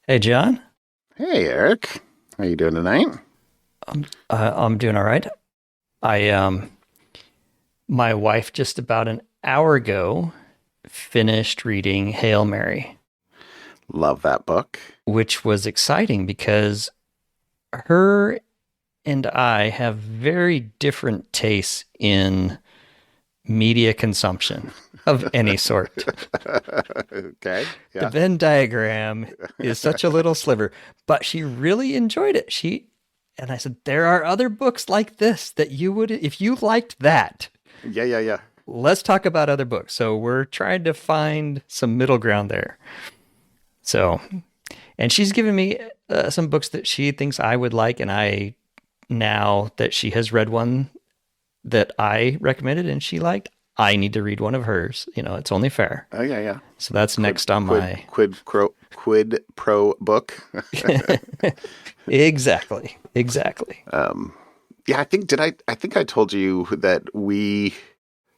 Hey, John. Hey Eric, how you doing tonight? I'm doing all right. I My wife just about an hour ago finished reading Hail Mary, Love that book. which was exciting because her and I have very different tastes in media consumption of any sort. Okay, The yeah. Venn diagram is such a little sliver, but she really enjoyed it. And I said, there are other books like this that you would, if you liked that, Yeah. let's talk about other books. So we're trying to find some middle ground there. So, and she's given me some books that she thinks I would like, and now that she has read one that I recommended and she liked, I need to read one of hers. It's only fair. Oh yeah. So that's Quid next on quid my quid pro quid pro book. exactly. Yeah, I think I told you that we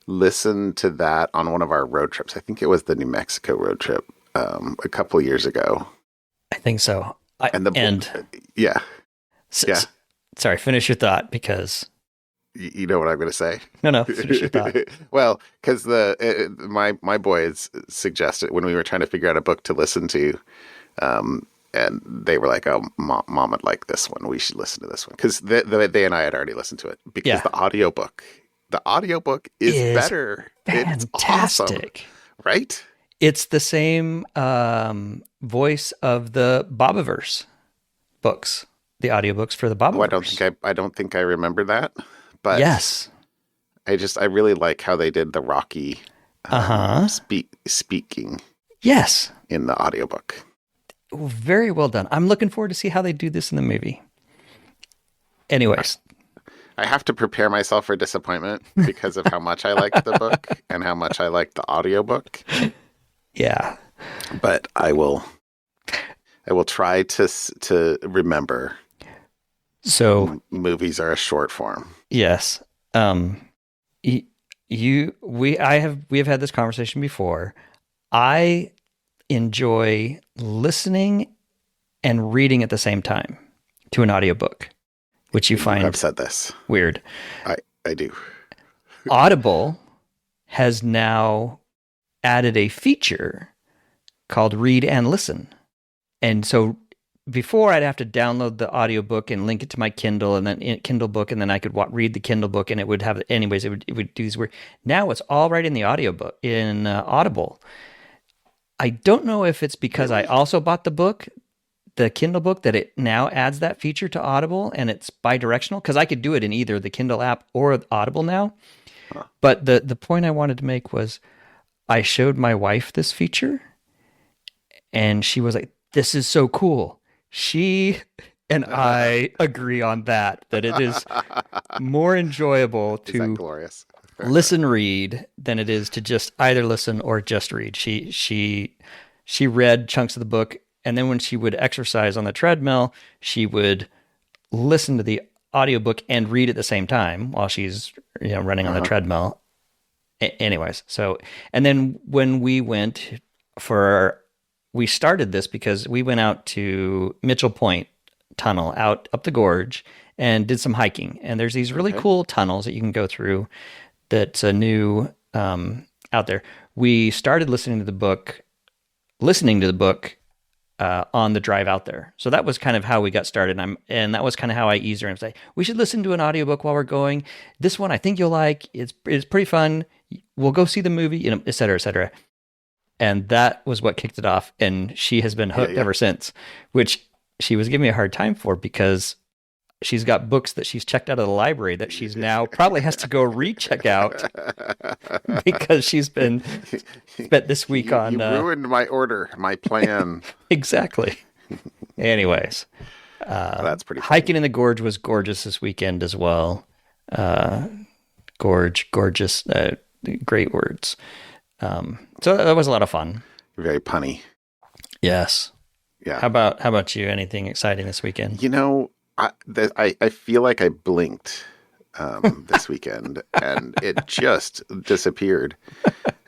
listened to that on one of our road trips. I think it was the New Mexico road trip a couple years ago. I think so. I And the and yeah, s- yeah. s- Sorry, finish your thought because You know what I'm going to say? no, finish your thought. Well, because my boys suggested when we were trying to figure out a book to listen to, and they were like, "Oh, mom would like this one. We should listen to this one." Because they and I had already listened to it because Yeah, the audiobook is is better. It's awesome, fantastic. right? It's the same voice of the Bobiverse books, the audiobooks for the Oh, Bobiverse. I don't think I remember that, but Yes. I really like how they did the Rocky Uh-huh. speaking Yes. in the audiobook. Very well done. I'm looking forward to see how they do this in the movie. Anyways, I have to prepare myself for disappointment because of how much I liked the book and how much I liked the audiobook. yeah. But I will try to remember So, movies are a short form. yes. Y- we have had this conversation before. I enjoy listening and reading at the same time to an audiobook, which you You have find said this. weird. I do. Audible has now added a feature called Read and Listen. And so before I'd have to download the audiobook and link it to my Kindle and then Kindle book, and then I could read the Kindle book, and it would have, anyways, it would do these weird. Now it's all right in the audiobook in Audible. I don't know if it's because I Really? also bought the Kindle book, that it now adds that feature to Audible and it's bi-directional, because I could do it in either the Kindle app or Audible now. Huh. But the point I wanted to make was I showed my wife this feature and she was like, "This is so cool." She and I agree on that it is more enjoyable Is that to glorious? listen read than it is to just either listen or just read. She read chunks of the book, and then when she would exercise on the treadmill, she would listen to the audiobook and read at the same time while she's running on the Uh-huh. treadmill. Anyways, so and then when we started this because we went out to Mitchell Point Tunnel out up the gorge and did some hiking. And there's these really Okay. cool tunnels that you can go through that's a new out there. We started listening to the book on the drive out there. So that was kind of how we got started. And that was kind of how I eased her and say, we should listen to an audiobook while we're going. This one I think you'll like. It's pretty fun. We'll go see the movie, et cetera, et cetera. And that was what kicked it off. And she has been Yeah, hooked yeah. ever since, which she was giving me a hard time for because she's got books that she's checked out of the library that she's now probably has to go recheck out because she's been spent this week You on ruined my order, my plan. exactly. Anyways, That's pretty hiking funny. in the gorge was gorgeous this weekend as well. Uh, gorgeous, great words. So that was a lot of fun. Very punny. Yes. Yeah. How about you? Anything exciting this weekend? You know, I feel like I blinked this weekend and it just disappeared.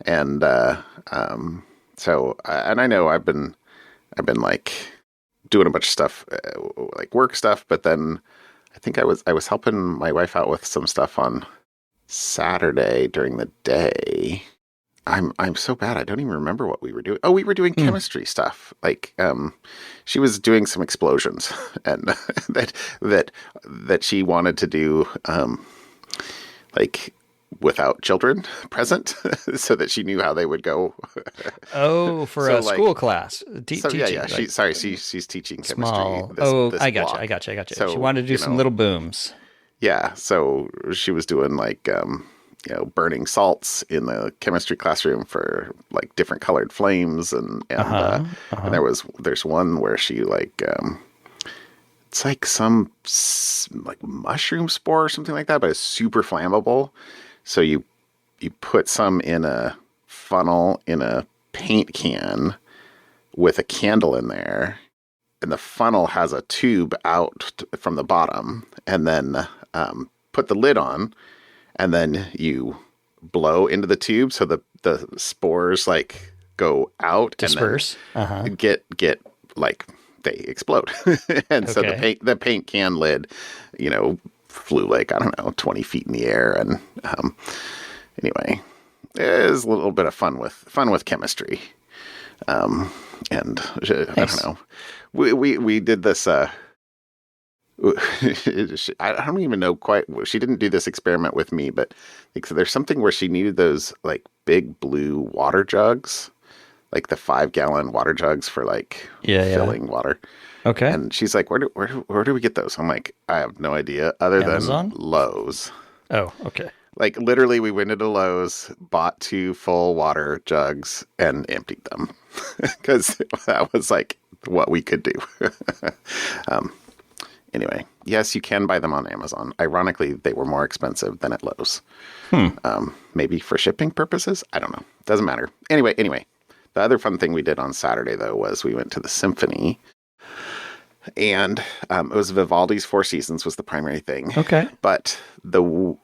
And so and I know I've been like doing a bunch of stuff, like work stuff. But then I think I was helping my wife out with some stuff on Saturday during the day. I'm so bad. I don't even remember what we were doing. Oh, we were doing chemistry stuff. Like, she was doing some explosions, and that she wanted to do, like without children present, so that she knew how they would go. Oh, for So a like, school class, so yeah, teaching, yeah. like She's teaching chemistry small. this Oh, this I got you. I block. got you. I got you. She So wanted to do some little booms. yeah. So she was doing like, burning salts in the chemistry classroom for like different colored flames, and there's one where she like, it's like some like mushroom spore or something like that, but it's super flammable. So you put some in a funnel in a paint can with a candle in there, and the funnel has a tube out from the bottom, and then put the lid on, and then you blow into the tube so the spores like go out, Disperse. and then get like they explode. And so the paint can lid, flew like, I don't know, 20 feet in the air. And anyway, it was a little bit of fun with chemistry. And I don't know. We did this. I don't even know quite. She didn't do this experiment with me, but there's something where she needed those like big blue water jugs, like the 5-gallon water jugs for like filling water. Okay. And she's like, where do we get those? I'm like, I have no idea, other Amazon? than Lowe's. Oh, okay. Like literally, we went into Lowe's, bought 2 full water jugs, and emptied them because that was like what we could do. Anyway, yes, you can buy them on Amazon. Ironically, they were more expensive than at Lowe's. Maybe for shipping purposes? I don't know. Doesn't matter. Anyway, the other fun thing we did on Saturday, though, was we went to the symphony. And it was Vivaldi's Four Seasons was the primary thing. Okay. But I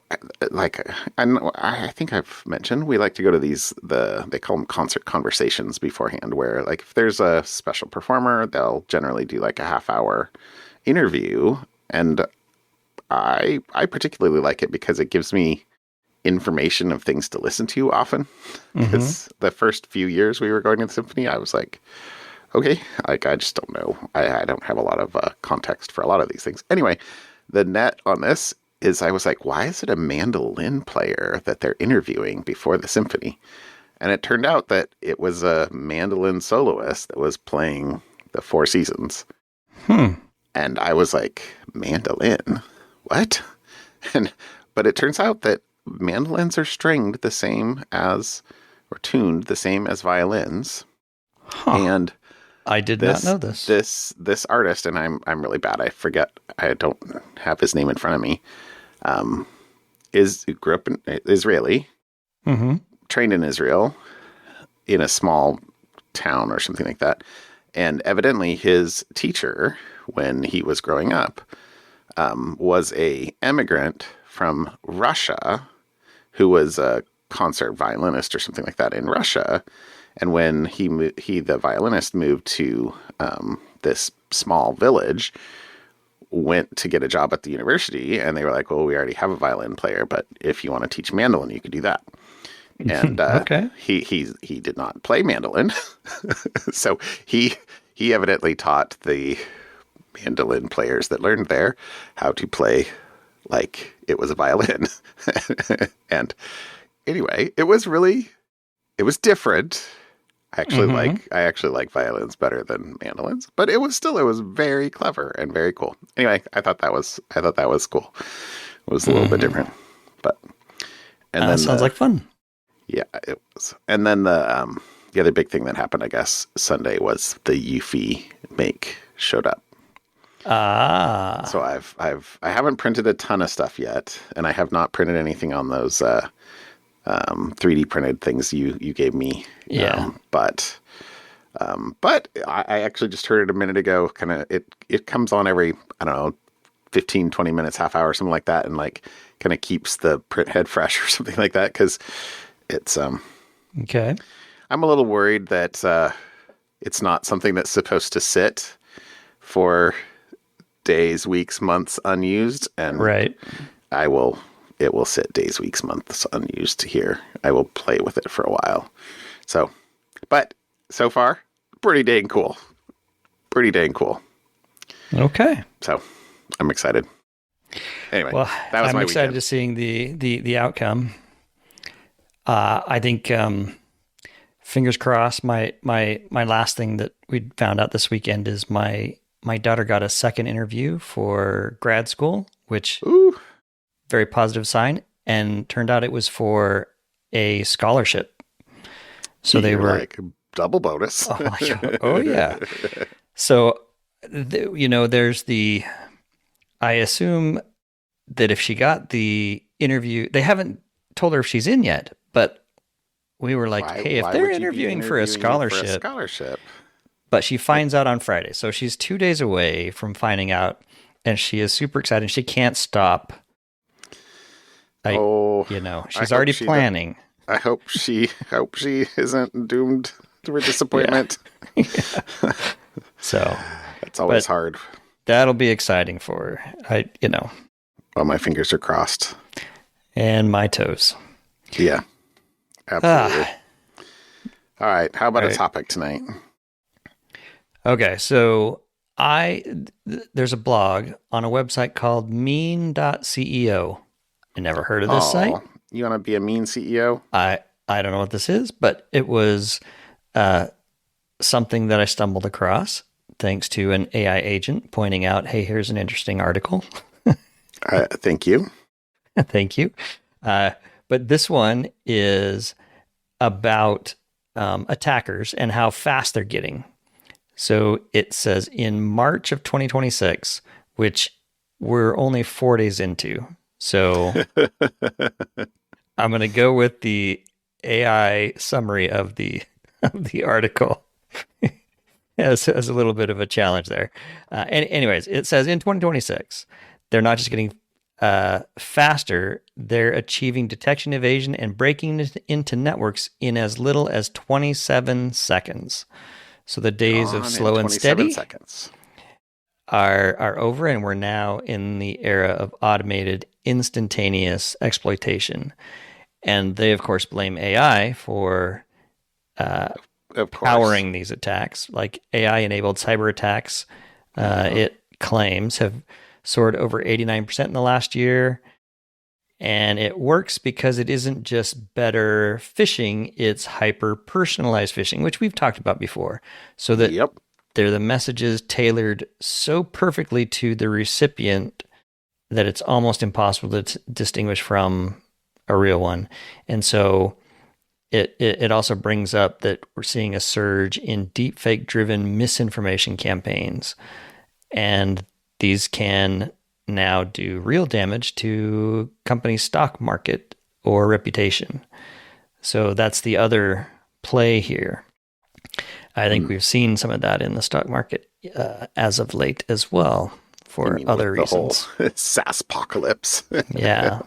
think I've mentioned, we like to go to they call them concert conversations beforehand, where like if there's a special performer, they'll generally do like a half-hour interview. And I particularly like it because it gives me information of things to listen to often. Because the first few years we were going to the symphony, I was like, okay, like I just don't know. I don't have a lot of context for a lot of these things. Anyway, the net on this is I was like, why is it a mandolin player that they're interviewing before the symphony? And it turned out that it was a mandolin soloist that was playing the Four Seasons. And I was like, mandolin? What? But it turns out that mandolins are stringed the same as, or tuned the same as violins. And I did not know this. This artist, and I'm really bad. I forget. I don't have his name in front of me. Grew up in Israeli, trained in Israel, in a small town or something like that, and evidently his teacher, when he was growing up, was a immigrant from Russia, who was a concert violinist or something like that in Russia. And when the violinist moved to this small village, went to get a job at the university, and they were like, well, we already have a violin player, but if you want to teach mandolin, you could do that. And okay. he did not play mandolin. So he evidently taught the mandolin players that learned there how to play like it was a violin. And anyway, it was different. I actually like violins better than mandolins, but it was very clever and very cool. Anyway, I thought that was cool. It was a little bit different, but then sounds like fun. Yeah, it was. And then the other big thing that happened, I guess, Sunday was the Eufy make showed up. So I haven't printed a ton of stuff yet, and I have not printed anything on those 3D printed things you gave me. Yeah. But I actually just heard it a minute ago. Kind of it comes on every, I don't know, 15, 20 minutes, half hour, something like that, and like kind of keeps the print head fresh or something like that, because it's okay. I'm a little worried that it's not something that's supposed to sit for days, weeks, months unused, and Right. it will sit days, weeks, months unused here. I will play with it for a while. So, but so far, pretty dang cool. Pretty dang cool. Okay. So, I'm excited. Anyway, Well, that was I'm my excited weekend. to seeing the outcome. I think fingers crossed. My last thing that we found out this weekend is my daughter got a second interview for grad school, which Ooh, very positive sign, and turned out it was for a scholarship. So they you're were like double bonus. oh yeah. So there's I assume that if she got the interview, they haven't told her if she's in yet, but we were like, hey, if Why they're would you be interviewing for a interviewing for a scholarship, scholarship? but she finds out on Friday. So she's 2 days away from finding out, and she is super excited. She can't stop. Oh, She's already planning. I hope she isn't doomed for disappointment. So It's always hard. that'll be exciting for her. Well, my fingers are crossed. And my toes. Yeah, absolutely. Ah, All right. How about All a right. topic tonight? okay, so there's a blog on a website called mean.ceo. I never heard of this site. You want to be a mean CEO? I don't know what this is, but it was something that I stumbled across thanks to an AI agent pointing out, hey, here's an interesting article. Thank you. Thank you. But this one is about attackers and how fast they're getting. So it says in March of 2026, which we're only 4 days into. So I'm going to go with the AI summary of the article as a little bit of a challenge there. Anyways, it says in 2026, they're not just getting faster, they're achieving detection, evasion, and breaking into networks in as little as 27 seconds. So the days of slow and steady seconds. are over, and we're now in the era of automated, instantaneous exploitation. And they, of course, blame AI for Of course. powering these attacks. Like AI-enabled cyber attacks, it claims, have soared over 89% in the last year. And it works because it isn't just better phishing, it's hyper-personalized phishing, which we've talked about before. So that Yep. they're the messages tailored so perfectly to the recipient that it's almost impossible to distinguish from a real one. And so it also brings up that we're seeing a surge in deepfake-driven misinformation campaigns. And these can now do real damage to companies' stock market or reputation. So that's the other play here. I think we've seen some of that in the stock market as of late as well for other with the reasons. whole SaaS apocalypse. Yeah.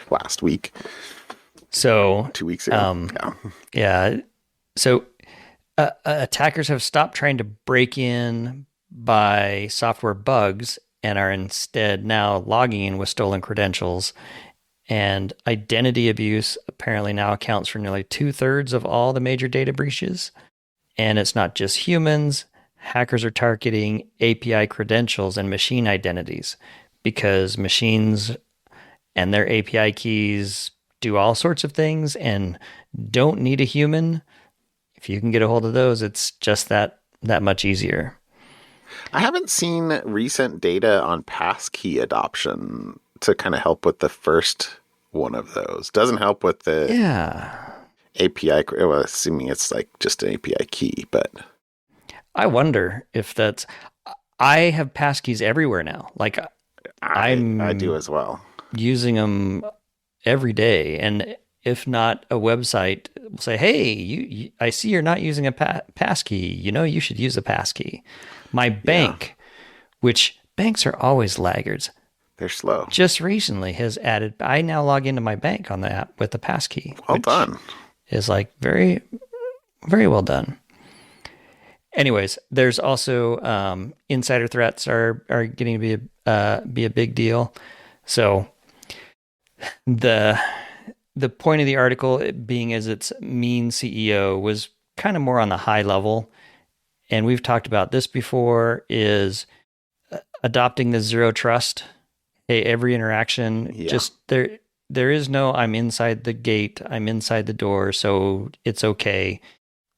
Last week, So 2 weeks ago. yeah. So attackers have stopped trying to break in by software bugs and are instead now logging in with stolen credentials. And identity abuse apparently now accounts for nearly 2/3 of all the major data breaches. And it's not just humans. Hackers are targeting API credentials and machine identities because machines and their API keys do all sorts of things and don't need a human. If you can get a hold of those, it's just that much easier. I haven't seen recent data on passkey adoption to kind of help with the first one of those. Doesn't help with the API. Well, assuming it's like just an API key, but I wonder if that's. I have passkeys everywhere now. Like I do as well. Using them every day, and if not, a website will say, "Hey, I see you're not using a passkey. You should use a passkey." My bank, which banks are always laggards, they're slow. just recently has added. I now log into my bank on the app with the passkey. Well done. Is like very, very well done. Anyways, there's also insider threats are getting to be a big deal. So the the point of the article being as its mean CEO was kind of more on the high level, and we've talked about this before, is adopting the zero trust. Hey, every interaction, Yeah, just there is no I'm inside the gate, I'm inside the door, so it's okay.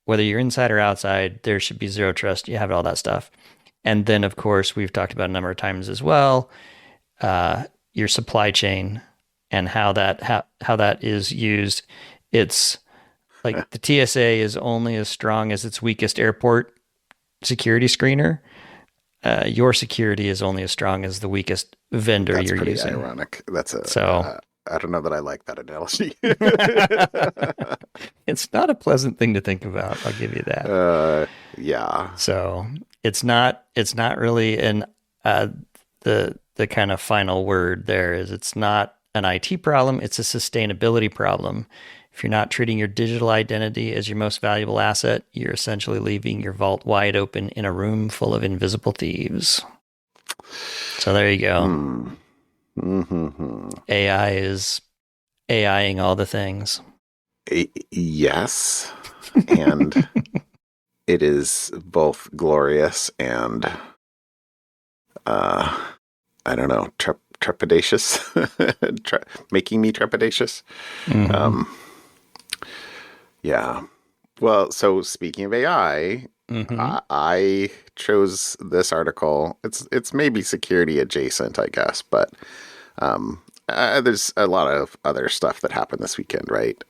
Whether you're inside or outside, there should be zero trust. You have all that stuff. And then, of course, we've talked about a number of times as well, your supply chain and how that is used. It's like the TSA is only as strong as its weakest airport security screener. Your security is only as strong as the weakest vendor that's you're pretty using. ironic. That's a. So I don't know that I like that analogy. it's not a pleasant thing to think about. I'll give you that. Yeah. So it's not really an the kind of final word there is it's not an IT problem, it's a sustainability problem. If you're not treating your digital identity as your most valuable asset, you're essentially leaving your vault wide open in a room full of invisible thieves. So there you go. Mm-hmm. AI is AIing all the things. Yes, and it is both glorious and I don't know, trepidatious, making me trepidatious. Mm-hmm. Yeah. Well, so speaking of AI, I chose this article. It's maybe security adjacent, I guess, but there's a lot of other stuff that happened this weekend, right?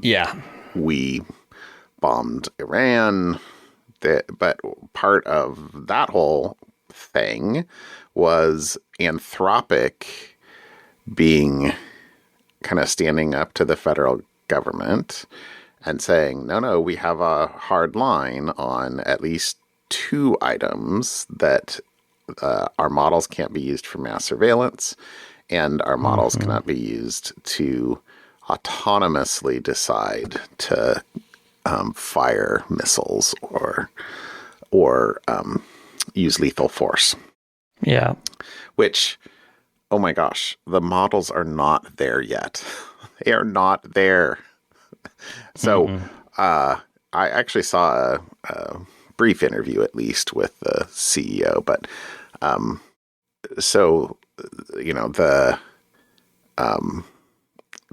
Yeah. We bombed Iran, but part of that whole thing was Anthropic being kind of standing up to the federal government and saying, no, we have a hard line on at least two items that our models can't be used for mass surveillance and our models cannot be used to autonomously decide to fire missiles or use lethal force. Yeah. Which, oh my gosh, the models are not there yet. They are not there. So I actually saw a brief interview, at least, with the CEO. But so, you know, the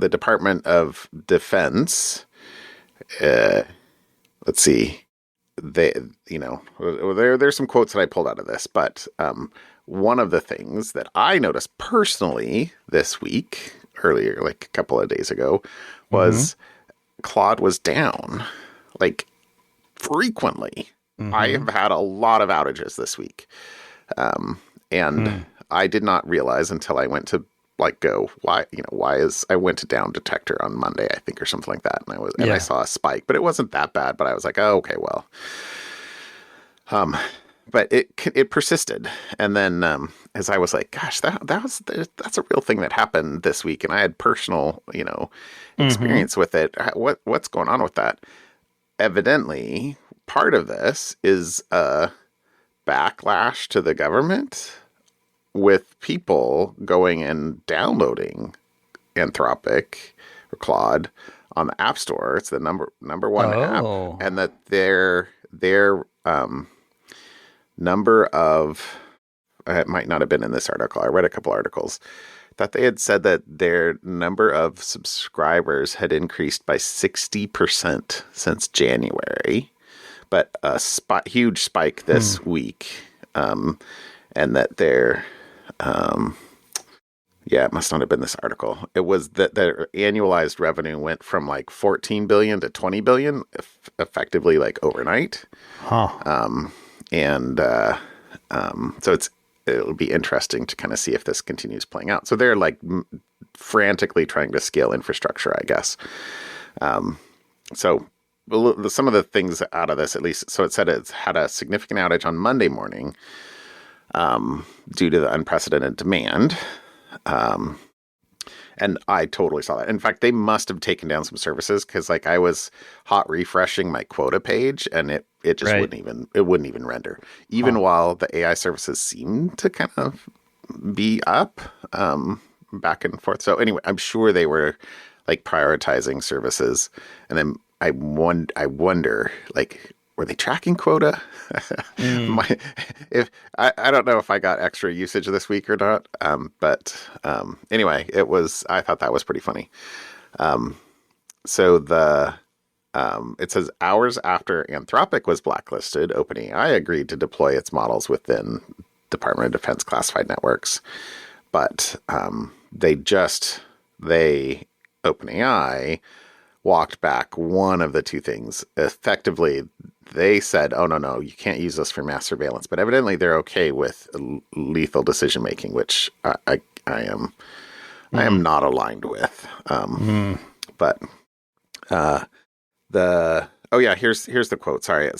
Department of Defense, let's see, there's some quotes that I pulled out of this, but one of the things that I noticed personally this week, earlier, like a couple of days ago, was Claude was down, like frequently. I have had a lot of outages this week, and I did not realize until I went to go, why is I went to Down Detector on Monday, I think, or something like that, and I saw a spike, but it wasn't that bad. But I was like, oh, okay, well, but it persisted, and then as I was like, gosh, that's a real thing that happened this week, and I had personal experience with it. What's going on with that? Evidently, part of this is a backlash to the government, with people going and downloading Anthropic or Claude on the App Store. It's the number one app, and that their number of, it might not have been in this article, I read a couple articles, that they had said that their number of subscribers had increased by 60% since January, but a huge spike this week, and that they're it must not have been this article. It was that their annualized revenue went from like 14 billion to 20 billion, effectively like overnight. So it'll be interesting to kind of see if this continues playing out. So they're like frantically trying to scale infrastructure, I guess. So some of the things out of this, at least, so it said it's had a significant outage on Monday morning, due to the unprecedented demand. And I totally saw that. In fact, they must have taken down some services because like I was hot refreshing my quota page and it just Right. wouldn't even render. Huh. Even while the AI services seemed to kind of be up back and forth. So anyway, I'm sure they were like prioritizing services. And then I wonder like were they tracking quota? Mm. My, if I don't know if I got extra usage this week or not, but anyway, I thought that was pretty funny. So the it says hours after Anthropic was blacklisted, OpenAI agreed to deploy its models within Department of Defense classified networks, but they OpenAI walked back one of the two things. Effectively, they said, "Oh no, you can't use this for mass surveillance." But evidently, they're okay with lethal decision making, which I am Mm. not aligned with. Mm. But the oh yeah, here's the quote. Sorry, it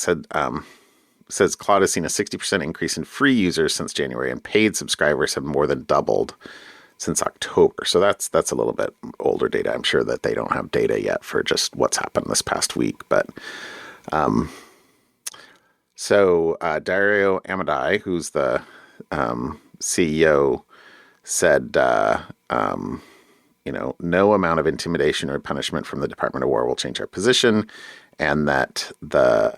says Claude has seen a 60% increase in free users since January, and paid subscribers have more than doubled since October. So that's a little bit older data. I'm sure that they don't have data yet for just what's happened this past week. But Dario Amadei, who's the CEO, said, no amount of intimidation or punishment from the Department of War will change our position, and that the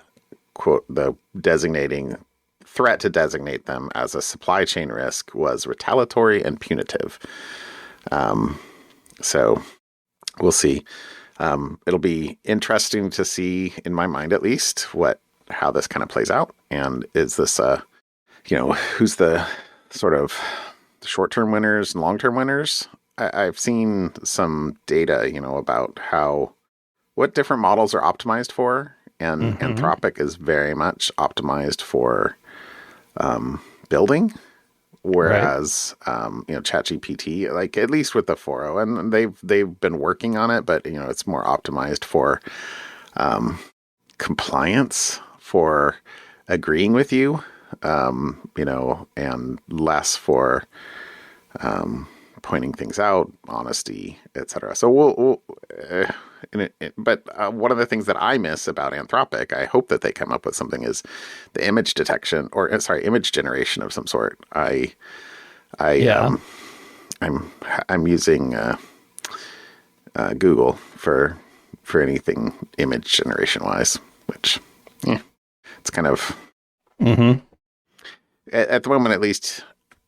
designating threat to designate them as a supply chain risk was retaliatory and punitive. So we'll see. It'll be interesting to see, in my mind at least, how this kind of plays out. And is this, who's the sort of short-term winners and long-term winners? I've seen some data, about what different models are optimized for, and Hmm. Anthropic is very much optimized for building, Right. whereas ChatGPT, like at least with the 4.0, and they've been working on it, but it's more optimized for compliance, for agreeing with you, and less for pointing things out, honesty, etc. So but one of the things that I miss about Anthropic, I hope that they come up with something, is the image detection, or sorry, image generation of some sort. I Yeah. I'm I'm using Google for anything image generation wise, which yeah, it's kind of Hmm. at the moment at least.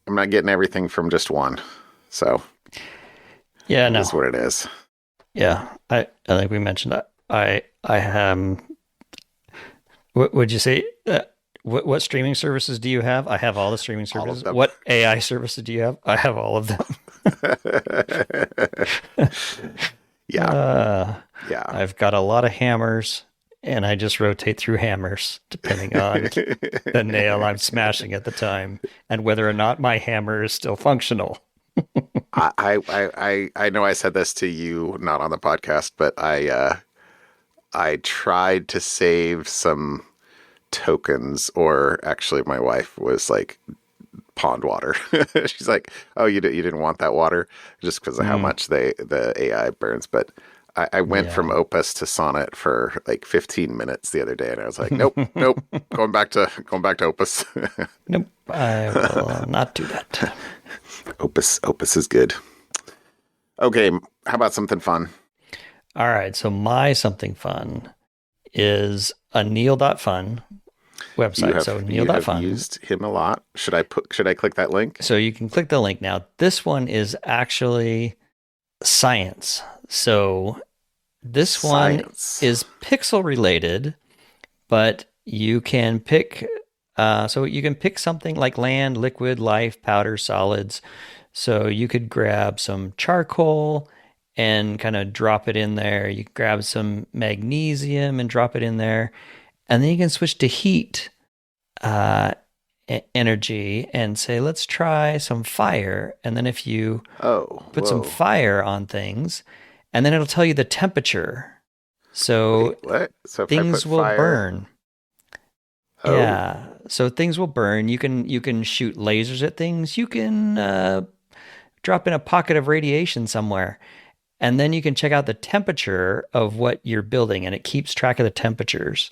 I'm not getting everything from just one, so Yeah. it is No. what it is. Yeah. I think we mentioned that. I what would you say? What streaming services do you have? I have all the streaming All of services. them. What AI services do you have? I have all of them. Yeah, Uh, yeah. I've got a lot of hammers, and I just rotate through hammers depending on the nail I'm smashing at the time and whether or not my hammer is still functional. I know I said this to you not on the podcast, but I tried to save some tokens, or actually my wife was like pond water. She's like, "Oh, you didn't want that water just because of how Mm, much the AI burns." But I went from yeah. Opus to Sonnet for like 15 minutes the other day, and I was like, nope, going back to Opus. Nope, I will not do that. Opus is good. Okay, how about something fun? All right, so my something fun is a Neil.fun website. So You have Neil.fun. used him a lot. Should I click that link? So you can click the link now. This one is actually science. So this one Science. is pixel related, but you can pick. So you can pick something like land, liquid, life, powder, solids. So you could grab some charcoal and kind of drop it in there. You could grab some magnesium and drop it in there, and then you can switch to heat uh, energy and say, let's try some fire. And then if you Oh, put some whoa. fire on things, and then it'll tell you the temperature. Wait, So what? So if I things put will fire, burn. oh, Yeah. So things will burn. You can shoot lasers at things. You can drop in a pocket of radiation somewhere. And then you can check out the temperature of what you're building, and it keeps track of the temperatures.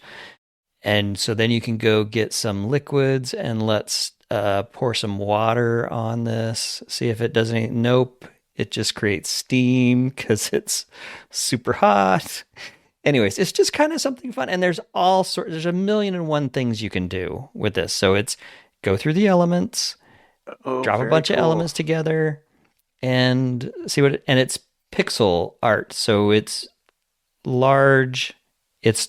And so then you can go get some liquids and let's pour some water on this. See if it does anything. Nope. It just creates steam because it's super hot. Anyways, it's just kind of something fun. And there's a million and one things you can do with this. So it's go through the elements, drop a bunch of elements together, and and it's pixel art. So it's large. It's,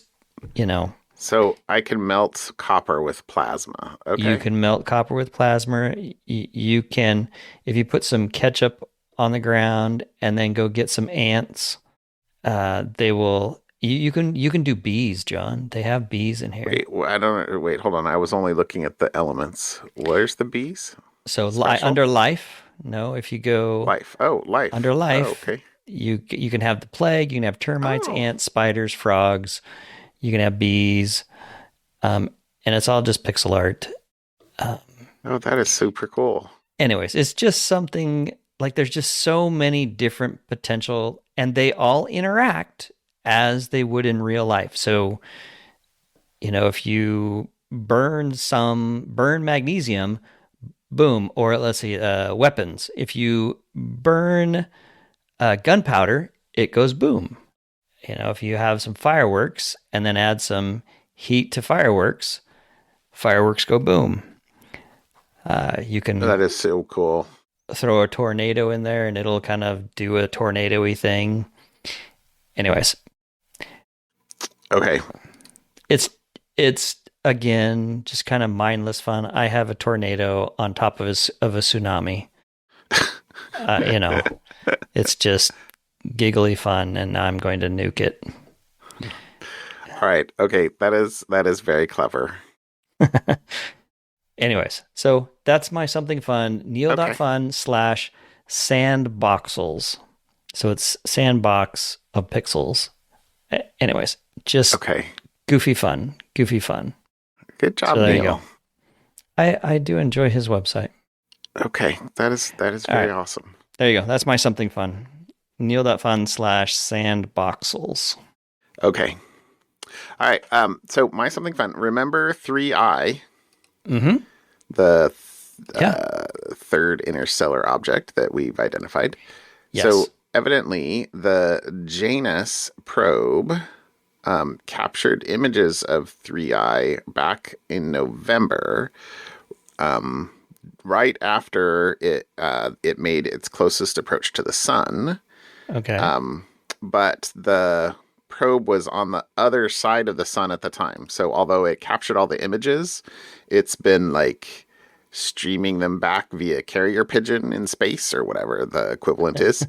So I can melt copper with plasma. Okay. You can melt copper with plasma. You can, if you put some ketchup on the ground and then go get some ants, they will. You can do bees, John. They have bees in here. Wait, I don't. Wait, hold on. I was only looking at the elements. Where's the bees? So under life, no. If you go life, life under life, okay. You can have the plague. You can have termites, ants, spiders, frogs. You can have bees, and it's all just pixel art. That is super cool. Anyways, it's just something like there's just so many different potential, and they all interact as they would in real life. So, if you burn magnesium, boom, or let's see, weapons. If you burn gunpowder, it goes boom. If you have some fireworks and then add some heat to fireworks go boom. You can. That is so cool. Throw a tornado in there and it'll kind of do a tornado-y thing. Anyways. Okay. It's again, just kind of mindless fun. I have a tornado on top of a tsunami. It's just giggly fun, and now I'm going to nuke it. All right. Okay. That is very clever. Anyways, so that's my something fun. Neil.fun/Sandboxels. So it's sandbox of pixels. Anyways, just goofy fun. Goofy fun. Good job, so there Neil. You go. I do enjoy his website. Okay. That is very awesome. There you go. That's my something fun. Neil.fun/Sandboxels. Okay. All right. So my something fun. Remember 3I? Mm-hmm. The third interstellar object that we've identified. Yes. So evidently the Janus probe captured images of 3I back in November, right after it made its closest approach to the sun. Okay. But the probe was on the other side of the sun at the time. So although it captured all the images, it's been like streaming them back via carrier pigeon in space or whatever the equivalent is.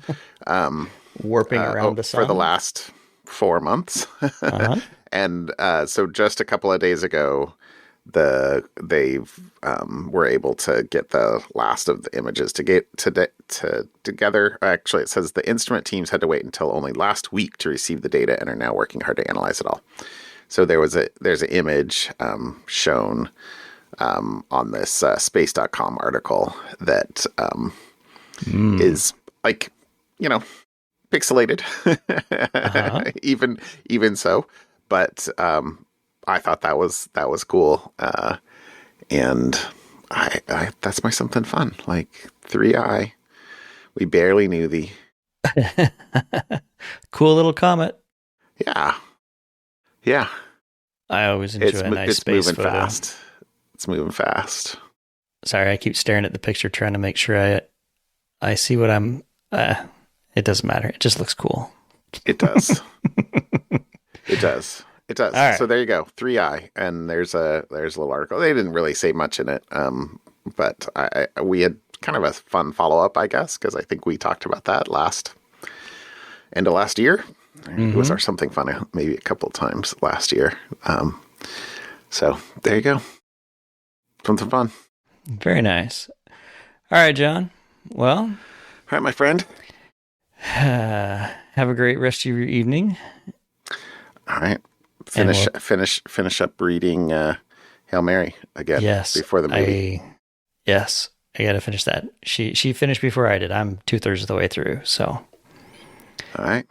Warping around the sun for the last 4 months. Uh-huh. And so just a couple of days ago, they were able to get the last of the images to get together. Actually, it says the instrument teams had to wait until only last week to receive the data and are now working hard to analyze it all. So there's an image shown on this space.com article that is like, pixelated, uh-huh. even so, but I thought that was cool, and I that's my something fun. Like 3I, we barely knew thee. Cool little comet. Yeah. I always enjoy a nice space moving photo. fast. It's moving fast. Sorry, I keep staring at the picture, trying to make sure I see what I'm. It doesn't matter. It just looks cool. It does. It does. It does. All right. So there you go. 3I, and there's a little article. They didn't really say much in it, but we had kind of a fun follow up, I guess, because I think we talked about that end of last year. Mm-hmm. It was our something fun, maybe a couple of times last year. So there you go. Something fun. Very nice. All right, John. Well, all right, my friend. Have a great rest of your evening. All right. Finish up reading Hail Mary again. Yes. Before the movie. Yes. I got to finish that. She finished before I did. I'm 2/3 of the way through. So, All right.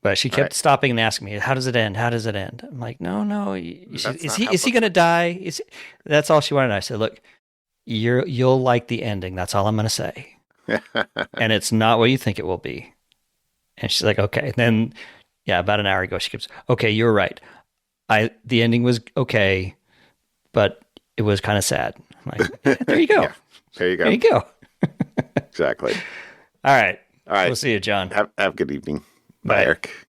but she All kept right. stopping and asking me, "How does it end? How does it end?" I'm like, "No, no. That's Is not how he books going to work. die? Is That's all she wanted. I said, "Look, you'll like the ending. That's all I'm going to say. And it's not what you think it will be." And she's like, "Okay." Then, yeah, about an hour ago, she keeps, "Okay, you're right. The ending was okay, but it was kind of sad." I'm like, "Yeah, there you go. Yeah. There you There go. you go." Exactly. All right. All We'll right. see you, John. Have a good evening. Bye, Bye. Eric.